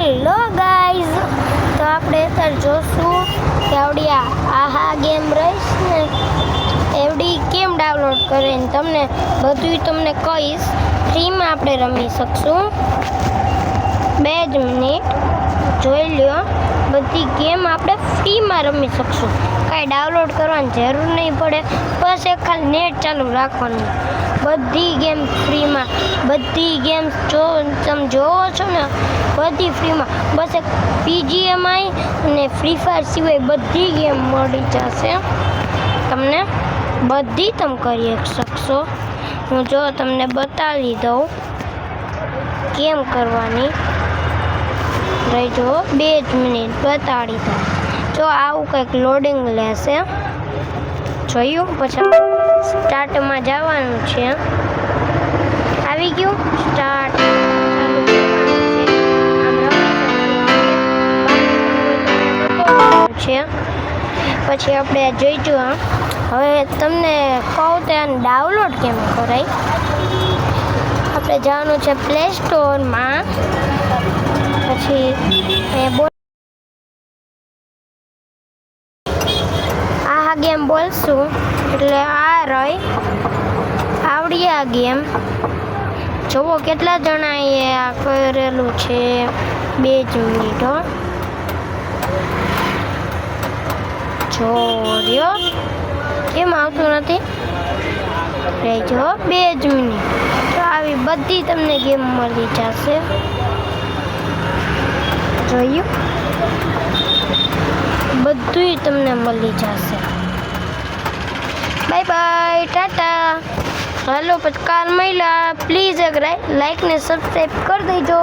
Hello guys, તો આપણે અત્યારે જોશું કે આવડી આહા ગેમ રહીશ ને એવડી કેમ ડાઉનલોડ કરીને તમને કહીશ. ફ્રીમાં આપણે રમી શકશું. 2 જ મિનિટ જોઈ લ્યો. બધી ગેમ આપણે ફ્રીમાં રમી શકશું. કાંઈ ડાઉનલોડ કરવાની જરૂર નહીં પડે. બસ એક ખાલી નેટ ચાલુ રાખવાનું. બધી ગેમ ફ્રીમાં, બધી ગેમ તમે જોવો છો ને બધી ફ્રીમાં. બસ એક PGMI અને ફ્રી ફાયર સિવાય બધી ગેમ મળી જશે તમને. બધી તમે કરી શકશો. હું તમને બતાવી દઉં કેમ કરવાની. રહેજો 2 જ મિનિટ બતાડી દઉં. જો આવું કંઈક લોડિંગ લેશે. જોયું? પછી સ્ટાર્ટમાં જવાનું છે. આવી ગયું સ્ટાર્ટ છે. પછી આપણે જોઈશું. હવે તમને કહું ત્યાં ડાઉનલોડ કેમ કરાય. આપણે જવાનું છે પ્લે સ્ટોરમાં. પછી આ ગેમ બોલશું એટલે આ રહી આવડી આ ગેમ. જોવો કેટલા જણાએ આ કરેલું છે. 2 જ મિનિટ હો. જોયો કેમ આવતું નથી. રહેજો 2 જ મિનિટ. તો આવી બધી તમને ગેમ મળી જશે. જોયું? બધુંય તમને મળી જશે. Bye bye, Tata. હાલો પછી કાલ મળ્યા. પ્લીઝ એક લાઈક ને સબસ્ક્રાઈબ કરી દેજો.